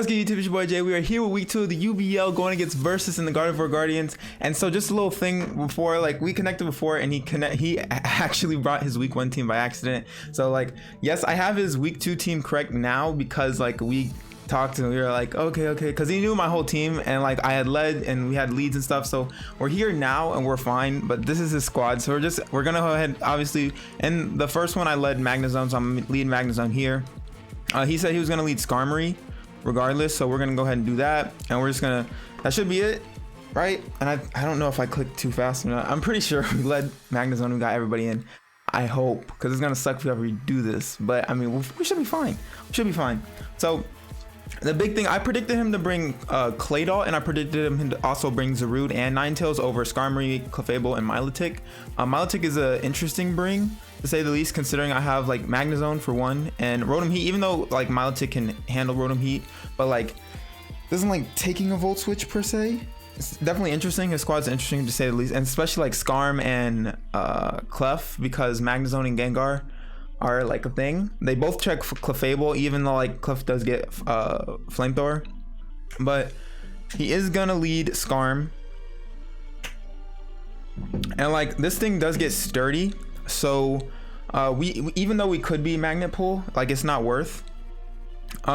What's good, YouTube? It's your boy Jay. We are here with week 2 of the UBL going against Versus in the Garden for Guardians. And so just a little thing before, like, we connected before and he actually brought his week 1 team by accident. So like, yes, I have his week 2 team correct now because like we talked and we were like, okay, because he knew my whole team and like I had led and we had leads and stuff. So we're here now and we're fine, but this is his squad. So we're gonna go ahead, obviously. In the first one I led Magnezone, so I'm leading Magnezone here. He said he was gonna lead Skarmory regardless, so we're gonna go ahead and do that, and we're just gonna, that should be it, right? And I don't know if I clicked too fast or not. I'm pretty sure we led Magnezone, we got everybody in, I hope, because it's gonna suck if we ever do this, but I mean, we should be fine. So the big thing, I predicted him to bring Claydol, and I predicted him to also bring Zarude and Ninetales over Skarmory, Clefable, and Milotic. Milotic is an interesting bring, to say the least, considering I have like Magnezone for one, and Rotom Heat, even though like Milotic can handle Rotom Heat, but like doesn't like taking a Volt Switch per se. It's definitely interesting. His squad's interesting to say the least, and especially like Skarm and Clef, because Magnezone and Gengar are like a thing. They both check for Clefable, even though like Clef does get Flamethrower, but he is gonna lead Skarm, and like this thing does get sturdy. So we even though we could be Magnet Pull, like it's not worth.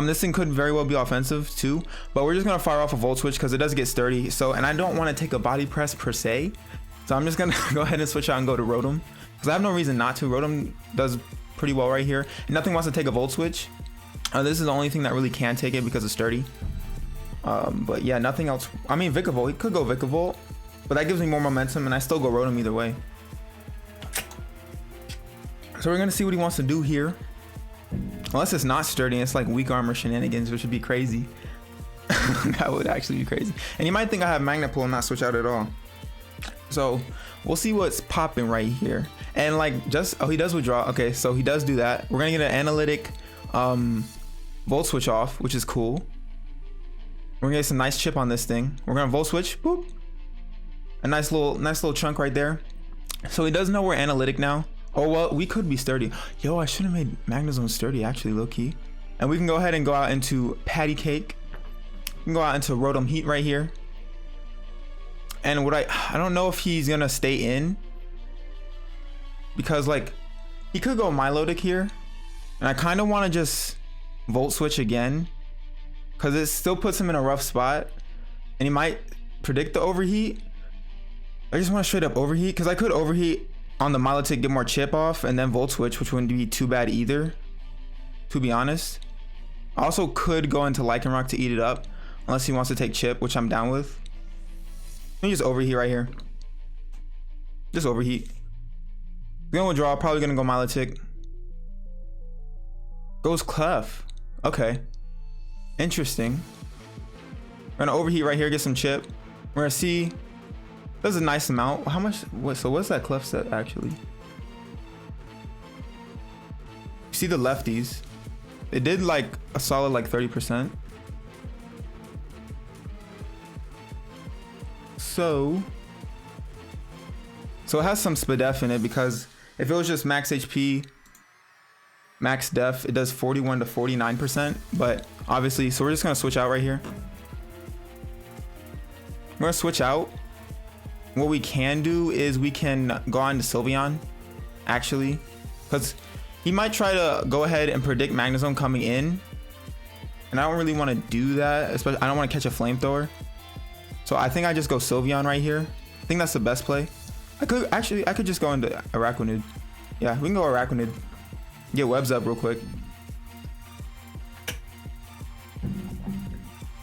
This thing could very well be offensive too, but we're just gonna fire off a Volt Switch because it does get sturdy. So, and I don't want to take a body press per se, so I'm just gonna go ahead and switch out and go to Rotom because I have no reason not to. Rotom does pretty well right here. Nothing wants to take a Volt Switch. This is the only thing that really can take it because it's sturdy. But yeah, nothing else. I mean, Vikavolt, he could go Vikavolt, but that gives me more momentum, and I still go Rotom either way. So we're gonna see what he wants to do here. Unless it's not sturdy, it's like weak armor shenanigans, which would be crazy. That would actually be crazy. And you might think I have Magnet Pull and not switch out at all. So we'll see what's popping right here. And like oh, he does withdraw. Okay, so he does do that. We're gonna get an analytic Volt Switch off, which is cool. We're gonna get some nice chip on this thing. We're gonna Volt Switch, boop. A nice little chunk right there. So he does know we're analytic now. Oh, well, we could be sturdy. Yo, I should have made Magnezone sturdy, actually, low-key. And we can go ahead and go out into Patty Cake. We can go out into Rotom Heat right here. And what I don't know if he's gonna stay in, because like he could go Milotic here, and I kind of want to just Volt Switch again, because it still puts him in a rough spot, and he might predict the overheat. I just want to straight up overheat, because I could overheat on the Milotic, get more chip off, and then Volt Switch, which wouldn't be too bad either, to be honest. I also could go into Lycanroc to eat it up, unless he wants to take chip, which I'm down with. Let me just overheat right here. Just overheat. Gonna withdraw, probably gonna go Milotic. Goes Clef. Okay. Interesting. We're gonna overheat right here, get some chip. We're gonna see. That's a nice amount. How much? So what's that Clef set actually? You see the lefties. It did like a solid like 30%. So it has some SPDF in it, because if it was just max HP, max def, it does 41 to 49%. But obviously, so we're just gonna switch out right here. We're gonna switch out. What we can do is we can go on to Sylveon, actually, because he might try to go ahead and predict Magnezone coming in, and I don't really want to do that, especially I don't want to catch a Flamethrower. So I think I just go Sylveon right here. I think that's the best play. I could just go into Araquanid. Yeah, we can go Araquanid. Get webs up real quick.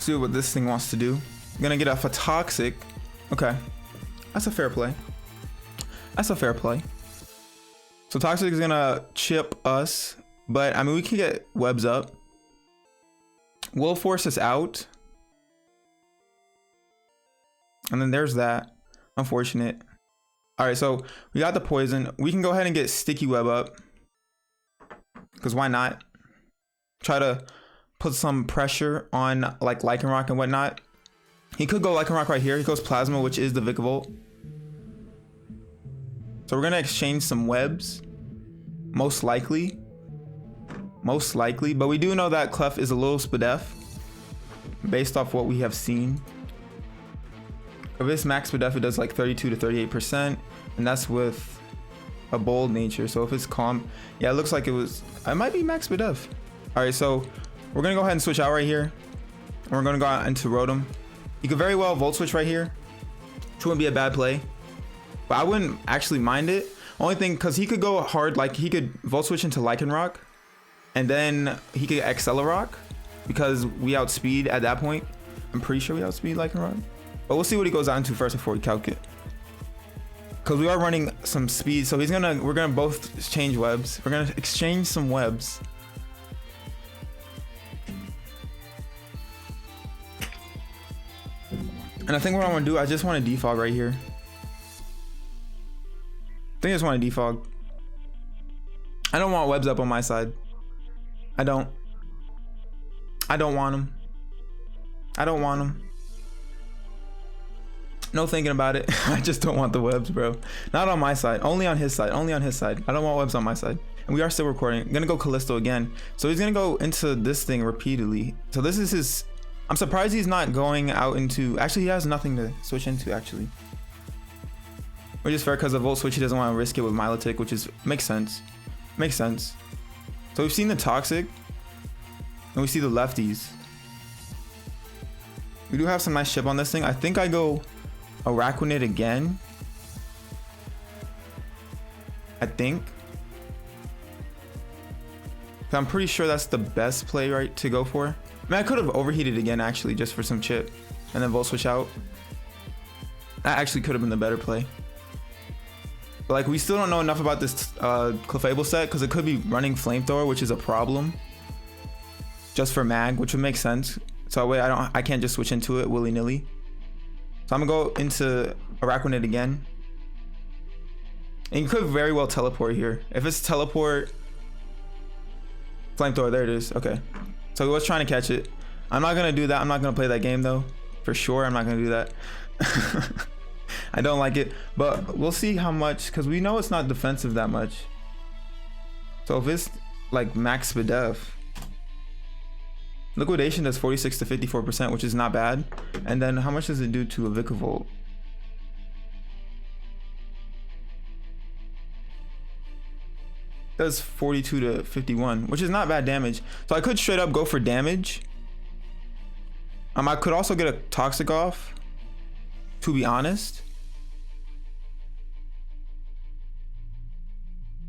See what this thing wants to do. I'm gonna get off a Toxic. Okay. That's a fair play. That's a fair play. So Toxic is gonna chip us, but I mean, we can get webs up. Will force us out. And then there's that. Unfortunate. All right, so we got the poison. We can go ahead and get Sticky Web up, because why not? Try to put some pressure on like Lycanroc and whatnot. He could go Lycanroc right here. He goes Plasma, which is the Vikavolt. So we're gonna exchange some webs, most likely. But we do know that Clef is a little SPDF. based off what we have seen. If it's max per def, it does like 32 to 38%, and that's with a bold nature. So if it's calm, yeah, it looks like it might be max per def. All right, so we're gonna go ahead and switch out right here. And we're gonna go out into Rotom. You could very well volt switch right here, which wouldn't be a bad play, but I wouldn't actually mind it. Only thing, because he could go hard, like he could volt switch into Lycanroc, and then he could Accelerock, because we outspeed at that point. I'm pretty sure we outspeed Lycanroc, but we'll see what he goes out into first before we calc it, because we are running some speed. So we're gonna both change webs. We're gonna exchange some webs. And I think what I want to do, I just want to defog right here. I think I just want to defog. I don't want webs up on my side. I don't want them. I don't want them. No thinking about it. I just don't want the webs, bro. Not on my side. Only on his side. Only on his side. I don't want webs on my side. And we are still recording. I'm gonna go Callisto again. So he's gonna go into this thing repeatedly. So this is his. I'm surprised he's not going out into. Actually, he has nothing to switch into. Actually, which is fair because the volt switch, he doesn't want to risk it with Milotic, which is makes sense. Makes sense. So we've seen the Toxic, and we see the lefties. We do have some nice chip on this thing. I think I go Araquanid again. I think. I'm pretty sure that's the best play right to go for. I mean, I could have overheated again actually, just for some chip, and then volt switch out. That actually could have been the better play. But like, we still don't know enough about this Clefable set, because it could be running Flamethrower, which is a problem. Just for mag, which would make sense. So that way I can't just switch into it willy-nilly. So I'm gonna go into Araquanid again. And you could very well teleport here. If it's teleport, Flamethrower, there it is. Okay. So he was trying to catch it. I'm not gonna do that. I'm not gonna play that game though. For sure, I'm not gonna do that. I don't like it, but we'll see how much, because we know it's not defensive that much. So if it's like max Spadef, liquidation does 46 to 54%, which is not bad. And then how much does it do to a Vikavolt? Does 42 to 51, which is not bad damage. So I could straight up go for damage. I could also get a Toxic off, to be honest.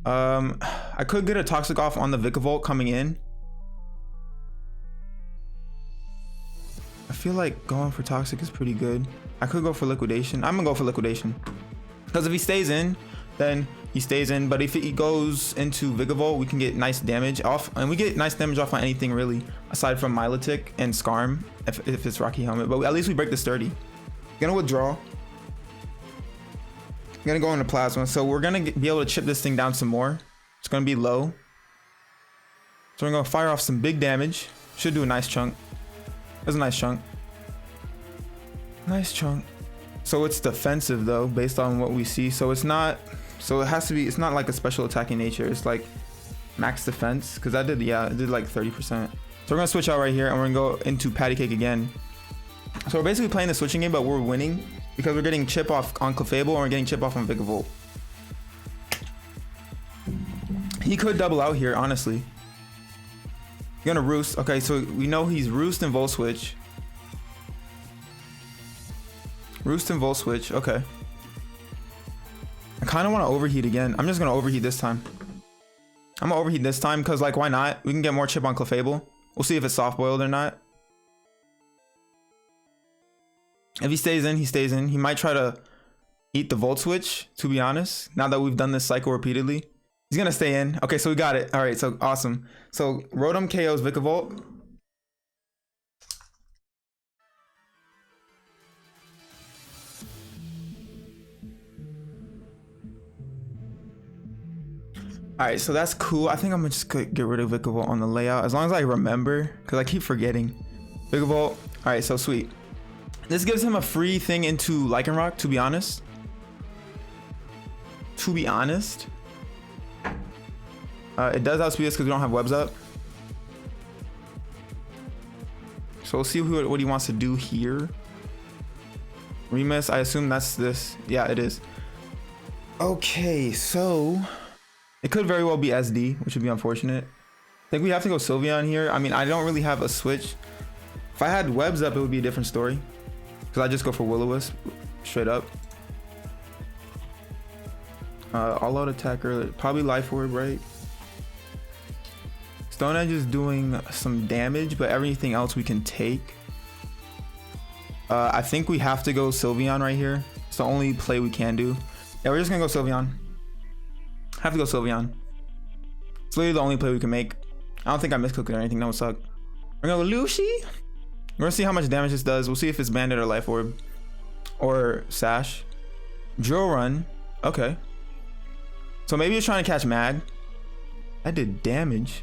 I could get a Toxic off on the Vikavolt coming in. I feel like going for Toxic is pretty good. I could go for Liquidation. I'm gonna go for Liquidation, because if he stays in, then he stays in. But if he goes into Vikavolt, we can get nice damage off, and we get nice damage off on anything really, aside from Milotic and Skarm if it's Rocky Helmet. But at least we break the sturdy. Gonna withdraw. Gonna go into Plasma. So we're gonna be able to chip this thing down some more. It's gonna be low. So we're gonna fire off some big damage. Should do a nice chunk. That's a nice chunk. Nice chunk. So it's defensive though, based on what we see. So it's not. So it has to be. It's not like a special attacking nature. It's like max defense. Because I did, yeah, it did like 30%. So we're gonna switch out right here, and we're gonna go into Patty Cake again. So we're basically playing the switching game, but we're winning because we're getting chip off on Clefable and we're getting chip off on Vikavolt. He could double out here, honestly. You're gonna Roost. Okay, so we know he's Roost and Volt Switch. Roost and Volt Switch. Okay. I kind of want to overheat again. I'm just gonna overheat this time. I'm gonna overheat this time because, like, why not? We can get more chip on Clefable. We'll see if it's soft boiled or not. If he stays in, he stays in. He might try to eat the Volt Switch, to be honest. Now that we've done this cycle repeatedly. He's gonna stay in. Okay, so we got it. All right, so awesome. So Rotom KOs Vikavolt. All right, so that's cool. I think I'm gonna just get rid of Vikavolt on the layout, as long as I remember, because I keep forgetting. Vikavolt. All right, so sweet. This gives him a free thing into Lycanroc, to be honest. To be honest. It does outspeed us because we don't have webs up. So So we'll see what he wants to do here. Remiss, I assume that's this. Yeah, it is. Okay, so it could very well be SD, which would be unfortunate. I think we have to go Sylveon here. I mean, I don't really have a switch. If I had webs up, it would be a different story. Because I just go for Will-O-Wisp straight up. All out attacker, probably Life Orb, right? Stone Edge is doing some damage, but everything else we can take. I think we have to go Sylveon right here. It's the only play we can do. Yeah, we're just gonna go Sylveon. Have to go Sylveon. It's literally the only play we can make. I don't think I misclicked or anything. That would suck. We're gonna go Lucy. We're gonna see how much damage this does. We'll see if it's Bandit or Life Orb or Sash. Drill Run. Okay. So maybe it's trying to catch Mag. That did damage.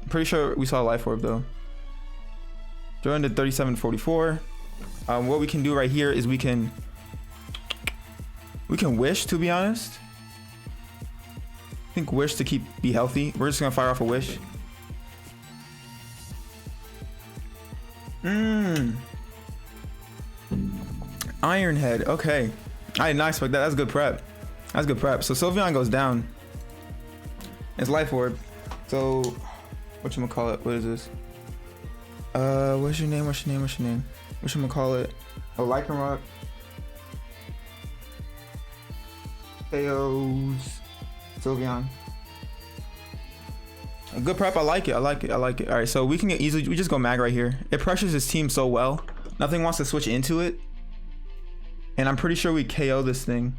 I'm pretty sure we saw Life Orb though. Drill Run did 3744. What we can do right here is we can wish, to be honest. I think wish to be healthy. We're just gonna fire off a wish. Iron Head. Okay. I did not expect that. That's good prep. That's good prep. So Sylveon goes down. It's Life Orb. So whatchamacallit? What is this? What's your name? Whatchamacallit? Oh, Lycanroc. KOs. Sylveon. A good prep. I like it. All right, so we can we just go Mag right here. It pressures his team so well. Nothing wants to switch into it. And I'm pretty sure we KO this thing.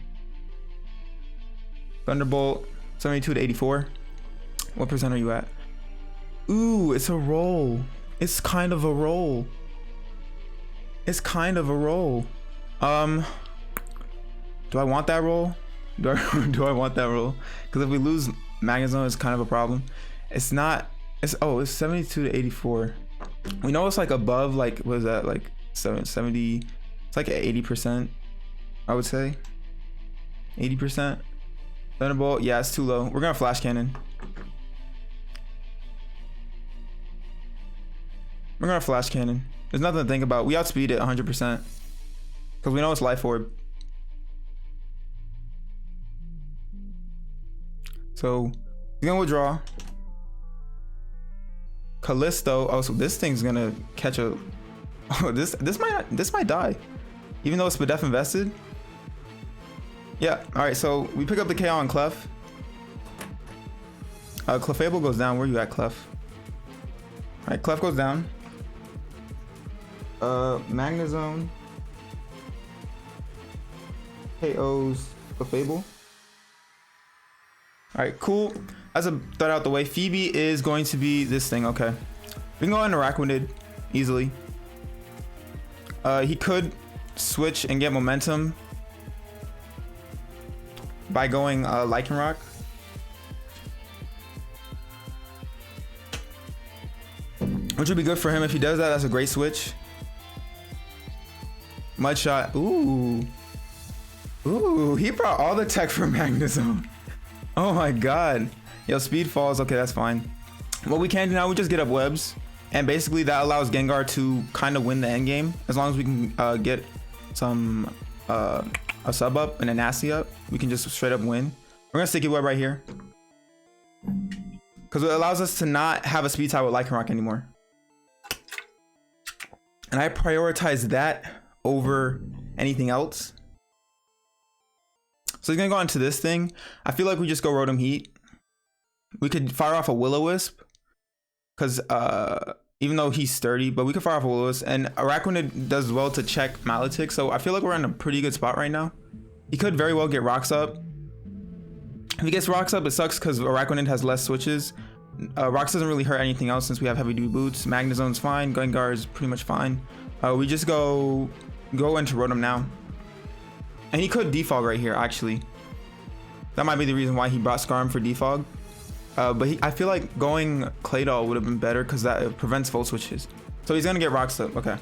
Thunderbolt, 72 to 84. What percent are you at? Ooh, it's a roll. It's kind of a roll. Do I want that roll? Do I want that roll? Because if we lose Magnezone, it's kind of a problem. It's not. It's 72 to 84. We know it's like above, like, what is that, like 70? It's like 80%. I would say 80%. Thunderbolt, yeah, it's too low. We're gonna Flash Cannon. There's nothing to think about. We outspeed it 100% because we know it's Life Orb. So he's gonna withdraw. Callisto. Oh, so this thing's gonna catch a. Oh, this might die, even though it's Spadef invested. Yeah. All right. So we pick up the KO on Clef. Clefable goes down. Where you at, Clef? All right. Clef goes down. Magnezone. KOs Clefable. All right. Cool. As a threat out the way, Phoebe is going to be this thing. Okay. We can go into Araquanid easily. He could switch and get momentum by going Lycanroc. Which would be good for him if he does that. That's a great switch. Mud Shot. Ooh, he brought all the tech for Magnezone. Oh my god. Yo, speed falls. Okay, that's fine. What we can do now, we just get up webs, and basically that allows Gengar to kind of win the end game as long as we can get some a sub up and a nasty up. We can just straight up win. We're gonna sticky web right here because it allows us to not have a speed tie with Lycanroc anymore, and I prioritize that over anything else. So he's gonna go on to this thing. I feel like we just go Rotom Heat. We could fire off a Will-O-Wisp because even though he's sturdy, but we could fire off a Will-O-Wisp, and Araquanid does well to check Maladtic. So I feel like we're in a pretty good spot right now. He could very well get Rocks Up. If he gets Rocks Up, it sucks because Araquanid has less switches. Rocks doesn't really hurt anything else since we have heavy duty boots. Magnezone's fine. Gengar is pretty much fine. We just go into Rotom now. And he could defog right here, actually. That might be the reason why he brought Scarm for defog. But I feel like going Claydol would have been better because that prevents full switches. So he's gonna get Rocks Up. Okay.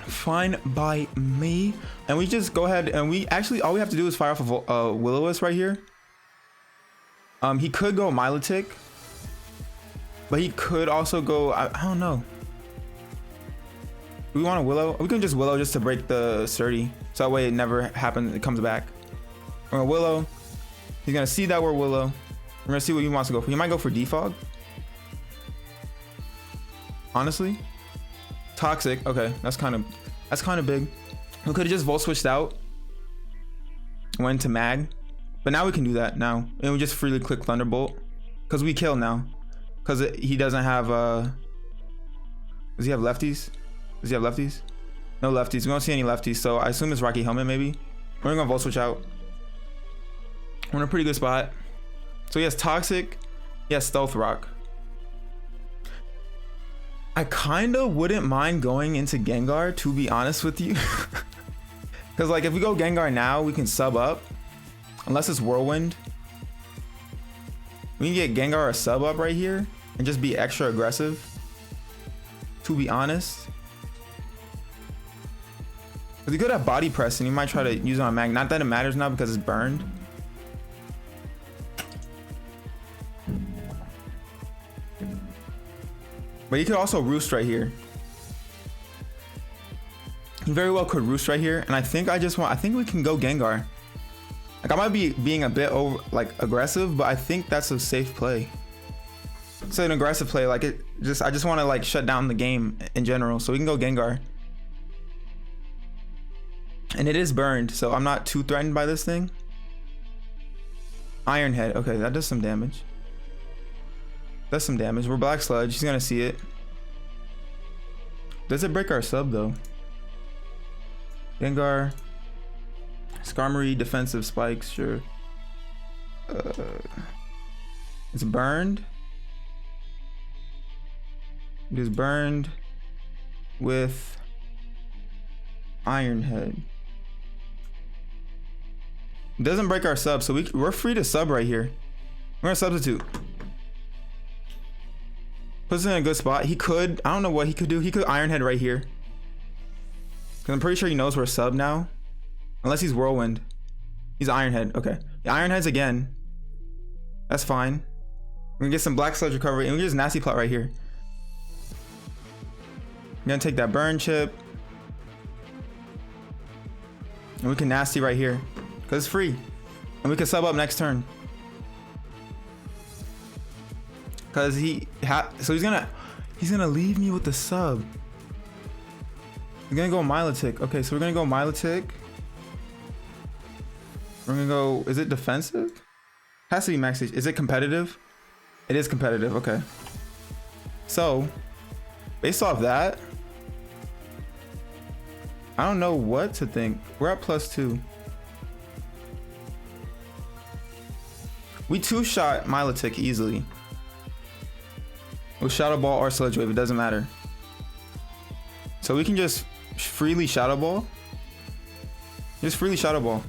Fine by me. And we just go ahead and we actually, all we have to do is fire off a Will-O-Wisp right here. He could go Milotic. But he could also go, I don't know. Do we want a Willow? We can just Willow just to break the sturdy. So that way it never happens, it comes back. We're gonna Willow. He's gonna see that we're Willow. We're gonna see what he wants to go for. He might go for Defog. Honestly. Toxic, okay, that's kind of big. We could have just Volt switched out. Went to Mag. But now we can do that now. And we just freely click Thunderbolt. Because we kill now. Because he doesn't have, does he have lefties? Does he have lefties? No lefties. We don't see any lefties. So I assume it's Rocky Helmet maybe. We're gonna Volt switch out. We're in a pretty good spot. So he has Toxic. He has Stealth Rock. I kind of wouldn't mind going into Gengar, to be honest with you. Because like if we go Gengar now, we can sub up. Unless it's Whirlwind. We can get Gengar a sub up right here and just be extra aggressive, to be honest. Because he could have Body Press and he might try to use it on Mag. Not that it matters now because it's burned. But he could also Roost right here. He very well could Roost right here. And I think I think we can go Gengar. Like I might be being a bit over aggressive, but I think that's a safe play. It's an aggressive play. Like I just want to like shut down the game in general. So we can go Gengar. And it is burned, so I'm not too threatened by this thing. Iron Head, okay, that does some damage. That's some damage. We're Black Sludge, he's gonna see it. Does it break our sub though? Gengar. Skarmory, defensive spikes, sure. It's burned. It is burned with Iron Head. It doesn't break our sub, so we're free to sub right here. We're gonna substitute. Puts us in a good spot. He could, I don't know what he could do. He could Iron Head right here. Cause I'm pretty sure he knows we're sub now. Unless he's Whirlwind. He's Iron Head, okay. Yeah, Iron Heads again. That's fine. We're gonna get some Black Sludge recovery and we just Nasty Plot right here. I'm gonna take that burn chip. And we can Nasty right here. Cause it's free. And we can sub up next turn. Cause so he's gonna leave me with the sub. We're gonna go Milotic. Okay, so we're gonna go Milotic. We're gonna go, is it defensive? Has to be max H. Is it competitive? It is competitive, okay. So, based off that, I don't know what to think. We're at +2. We two-shot Milotic easily. With Shadow Ball or Sludge Wave, it doesn't matter. So we can just freely Shadow Ball. Just freely Shadow Ball.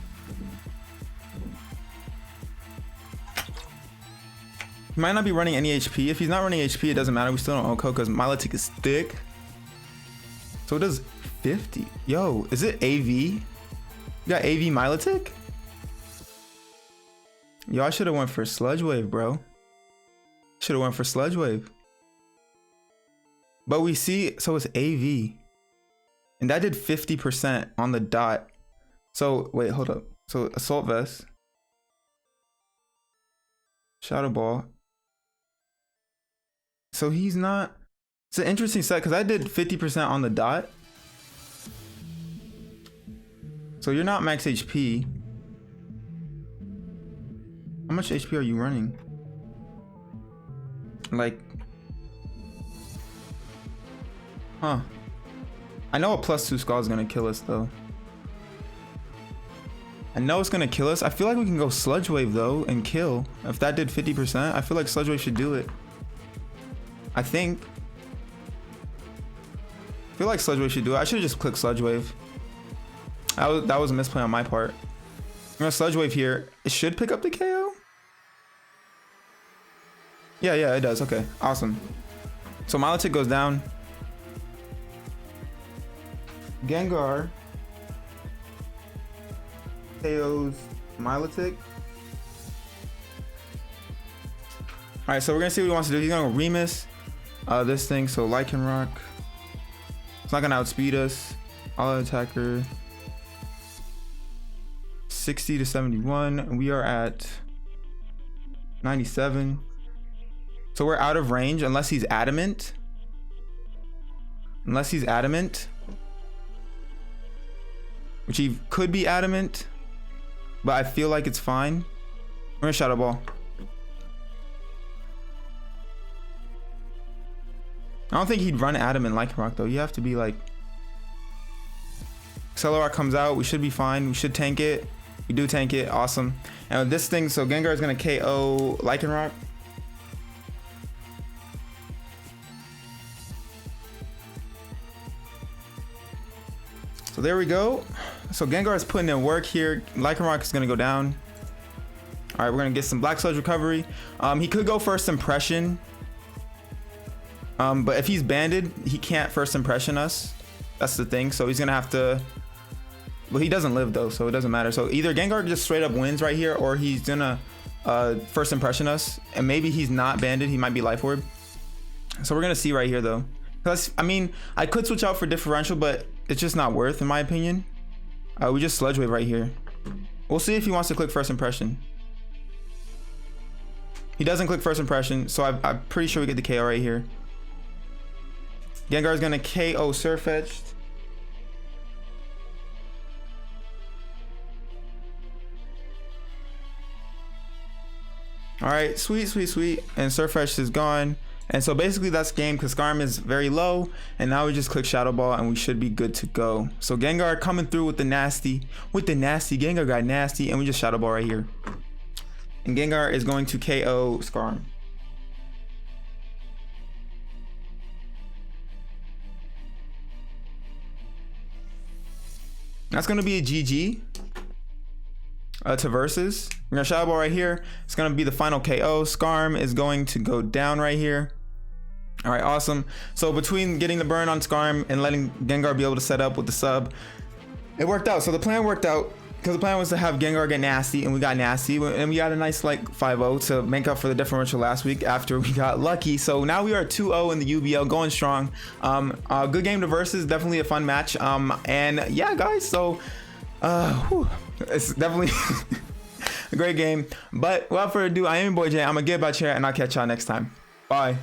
He might not be running any HP. If he's not running HP, it doesn't matter. We still don't OHKO because Milotic is thick. So it does 50. Yo, is it AV? You got AV Milotic? Yo, I should have went for Sludge Wave, bro. Should have went for Sludge Wave. But we see, so it's AV. And that did 50% on the dot. So, wait, hold up. So, Assault Vest. Shadow Ball. So he's not, it's an interesting set because I did 50% on the dot. So you're not max HP. How much HP are you running? Like, huh. I know a +2 Skull is gonna kill us though. I know it's gonna kill us. I feel like we can go Sludge Wave though and kill. If that did 50%, I feel like Sludge Wave should do it. I think. I feel like Sludge Wave should do it. I should have just clicked Sludge Wave. That was a misplay on my part. I'm gonna Sludge Wave here. It should pick up the KO. Yeah, it does. Okay, awesome. So Milotic goes down. Gengar KOs Milotic. All right, so we're gonna see what he wants to do. He's gonna go Remus. this thing. So Lycanroc, it's not gonna outspeed us. All attacker 60 to 71. We are at 97. So we're out of range unless he's adamant. Unless he's adamant, which he could be adamant, but I feel like it's fine. We're gonna Shadow Ball. I don't think he'd run adamant like Rock though. You have to be like, Accelerock comes out, we should be fine. We should tank it. We do tank it, awesome. And with this thing, so Gengar is gonna KO Lycanroc. So there we go. So Gengar is putting in work here. Lycanroc is gonna go down. All right, we're gonna get some Black Sludge recovery. He could go first impression. But if he's banded, he can't first impression us. That's the thing. So he's gonna have to, well, he doesn't live though, so it doesn't matter. So either Gengar just straight up wins right here, or he's gonna first impression us. And maybe he's not banded, he might be Life Orb. So we're gonna see right here though. Because I mean, I could switch out for differential, but it's just not worth, in my opinion. We just Sludge Wave right here. We'll see if he wants to click first impression. He doesn't click first impression, so I'm pretty sure we get the KO right here. Gengar is gonna KO Surfetched. All right, sweet, sweet, sweet. And Surfetched is gone. And so basically that's game because Skarm is very low. And now we just click Shadow Ball and we should be good to go. So Gengar coming through with the nasty. Gengar got nasty and we just Shadow Ball right here. And Gengar is going to KO Skarm. That's going to be a GG to Versus. We're going to Shadow Ball right here. It's going to be the final KO. Skarm is going to go down right here. All right, awesome. So between getting the burn on Skarm and letting Gengar be able to set up with the sub, it worked out. So the plan worked out because the plan was to have Gengar get nasty, and we got nasty, and we got a nice like 5-0 to make up for the differential last week after we got lucky. So now we are 2-0 in the UBL, going strong. Good game to Versus, definitely a fun match. And yeah, guys, so it's definitely a great game. But without further ado, I am your boy Jay. I'm gonna get about chair, and I'll catch y'all next time. Bye.